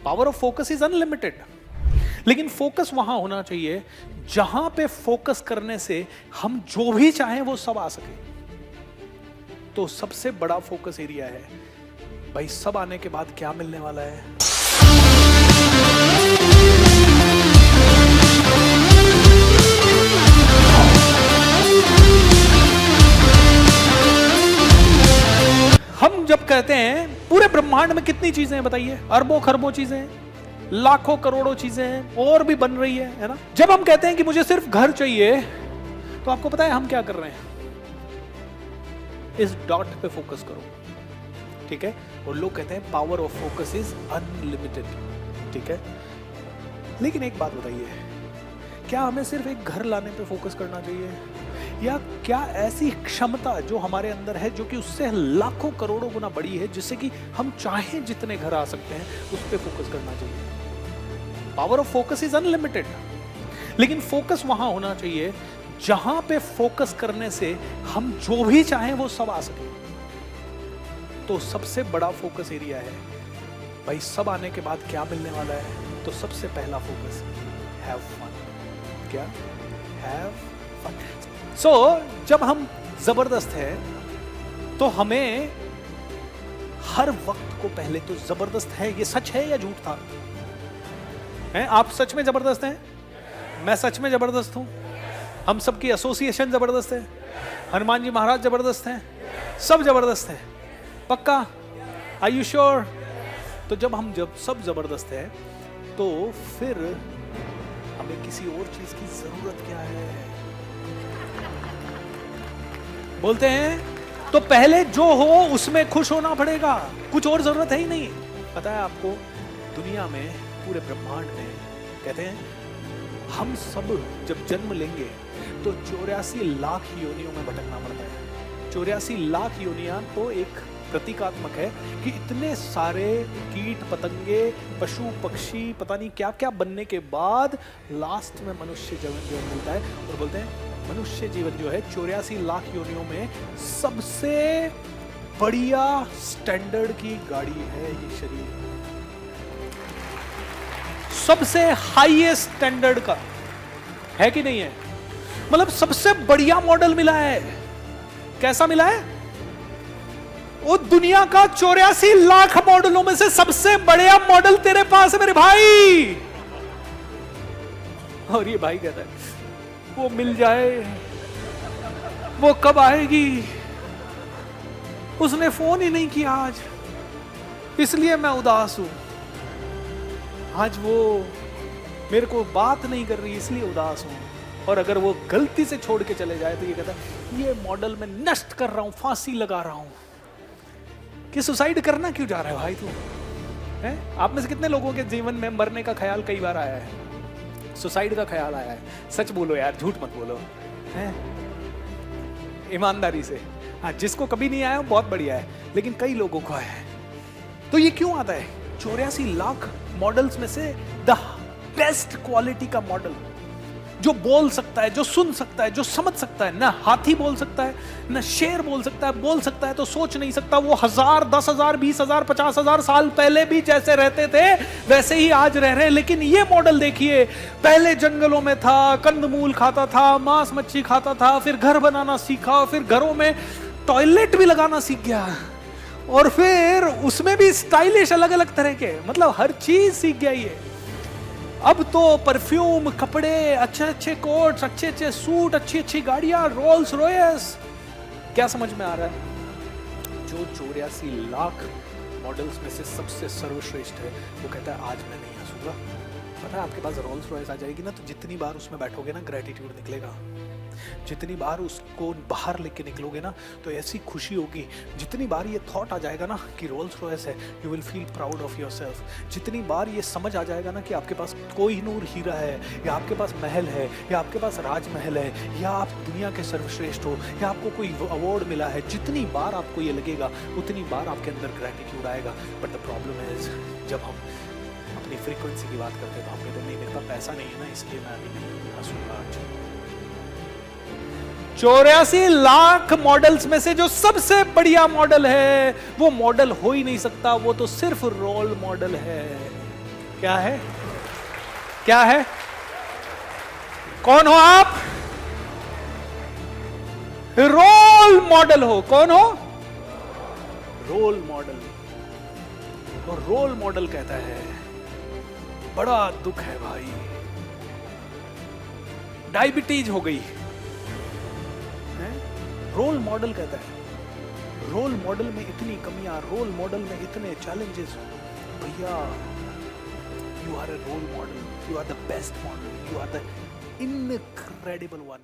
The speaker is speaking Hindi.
Power of focus is unlimited, लेकिन फोकस वहां होना चाहिए जहां पे फोकस करने से हम जो भी चाहें वो सब आ सके। तो सबसे बड़ा फोकस एरिया है भाई, सब आने के बाद क्या मिलने वाला है? हम जब कहते हैं पूरे ब्रह्मांड में कितनी चीजें हैं बताइए, अरबों खरबों चीजें हैं, लाखों करोड़ों चीजें हैं, और भी बन रही है ना। जब हम कहते हैं कि मुझे सिर्फ घर चाहिए, तो आपको पता है हम क्या कर रहे हैं? इस डॉट पे फोकस करो, ठीक है। और लोग कहते हैं power of focus is unlimited, ठीक है। लेकिन एक बात बताइए, क्या हमें सिर्फ एक घर लाने पे फोकस करना चाहिए, या क्या ऐसी क्षमता जो हमारे अंदर है, जो कि उससे लाखों करोड़ों गुना बड़ी है, जिससे कि हम चाहें जितने घर आ सकते हैं, उस पे फोकस करना चाहिए? Power of focus is unlimited, लेकिन फोकस वहां होना चाहिए जहां पे फोकस करने से हम जो भी चाहें वो सब आ सके। तो सबसे बड़ा फोकस एरिया है भाई, सब आने के बाद क्या मिलने वाला है? तो सबसे पहला फोकस, हैव फन। क्या? Have fun. सो जब हम जबरदस्त है तो हमें हर वक्त को पहले तो जबरदस्त है, ये सच है या झूठ था? हैं? आप सच में जबरदस्त हैं? मैं सच में जबरदस्त हूं। हम सबकी एसोसिएशन जबरदस्त है, हनुमान जी महाराज जबरदस्त हैं, सब जबरदस्त है। पक्का? Are you sure? तो जब सब जबरदस्त है, तो फिर हमें किसी और चीज की जरूरत क्या है? बोलते हैं तो पहले जो हो उसमें खुश होना पड़ेगा, कुछ और जरूरत है ही नहीं। पता है आपको, दुनिया में, पूरे ब्रह्मांड में कहते हैं हम सब जब जन्म लेंगे तो 84 लाख योनियों में भटकना पड़ता है। 84 लाख योनियां तो एक प्रतीकात्मक है कि इतने सारे कीट पतंगे, पशु पक्षी, पता नहीं क्या क्या बनने के बाद लास्ट में मनुष्य जीवन मिलता है। और बोलते हैं मनुष्य जीवन जो है 84 लाख योनियों में सबसे बढ़िया स्टैंडर्ड की गाड़ी है ये शरीर, सबसे हाईएस्ट स्टैंडर्ड का है कि नहीं है? मतलब सबसे बढ़िया मॉडल मिला है। कैसा मिला है? वो दुनिया का 84 लाख मॉडलों में से सबसे बढ़िया मॉडल तेरे पास है मेरे भाई। और ये भाई कहता है वो मिल जाए, वो कब आएगी? उसने फोन ही नहीं किया आज, इसलिए मैं उदास हूं। आज वो मेरे को बात नहीं कर रही, इसलिए उदास हूं। और अगर वो गलती से छोड़ के चले जाए तो ये कहता है ये मॉडल मैं नष्ट कर रहा हूं, फांसी लगा रहा हूं। कि सुसाइड करना क्यों जा रहा है भाई तू? हैं? आप में से कितने लोगों के जीवन में मरने का ख्याल कई बार आया है, सुसाइड का ख्याल आया है? सच बोलो यार, झूठ मत बोलो, हैं? ईमानदारी से। हाँ, जिसको कभी नहीं आया बहुत बढ़िया है, लेकिन कई लोगों को आया है। तो ये क्यों आता है? 84 लाख मॉडल्स में से द बेस्ट क्वालिटी का मॉडल, जो बोल सकता है, जो सुन सकता है, जो समझ सकता है। ना हाथी बोल सकता है, ना शेर बोल सकता है। बोल सकता है तो सोच नहीं सकता। वो 1000, 10,000, 20,000, 50,000 साल पहले भी जैसे रहते थे वैसे ही आज रह रहे। लेकिन ये मॉडल देखिए, पहले जंगलों में था, कंदमूल खाता था, मांस मच्छी खाता था, फिर घर बनाना सीखा, फिर घरों में टॉयलेट भी लगाना सीख गया, और फिर उसमें भी स्टाइलिश अलग अलग तरह के, मतलब हर चीज सीख गया ये। अब तो परफ्यूम, कपड़े, अच्छे अच्छे कोट्स, अच्छे अच्छे सूट, अच्छी अच्छी गाड़ियां, रोल्स रॉयस। क्या समझ में आ रहा है? जो 84 लाख मॉडल्स में से सबसे सर्वश्रेष्ठ है वो कहता है आज मैं नहीं हंसूंगा। पता है आपके पास रोल्स रॉयस आ जाएगी ना, तो जितनी बार उसमें बैठोगे ना ग्रेटिट्यूड निकलेगा। जितनी बार उसको बाहर लेके निकलोगे ना तो ऐसी खुशी होगी। जितनी बार ये थॉट आ जाएगा ना कि रोल्स रॉयस है, you will feel proud of yourself. जितनी बार ये समझ आ जाएगा ना कि आपके पास कोहिनूर हीरा है, या आपके पास महल है, या आपके पास राजमहल है, या आप दुनिया के सर्वश्रेष्ठ हो, या आपको कोई अवार्ड मिला है, जितनी बार आपको ये लगेगा उतनी बार आपके अंदर ग्रेटिट्यूड आएगा। बट द प्रॉब्लम इज, जब हम अपनी फ्रीक्वेंसी की बात करते हैं तो हम कहते हैं नहीं, मेरे पास पैसा नहीं है ना, इसलिए मैं अभी नहीं हंसूंगा आज। 84 लाख मॉडल्स में से जो सबसे बढ़िया मॉडल है वो मॉडल हो ही नहीं सकता, वो तो सिर्फ रोल मॉडल है। क्या है? क्या है? कौन हो आप? रोल मॉडल हो। कौन हो? Role model. और रोल मॉडल कहता है बड़ा दुख है भाई, डायबिटीज हो गई है? रोल मॉडल कहता है रोल मॉडल में इतनी कमियां, रोल मॉडल में इतने चैलेंजेस। भैया, you are a role model, you are the best model, you are the incredible one.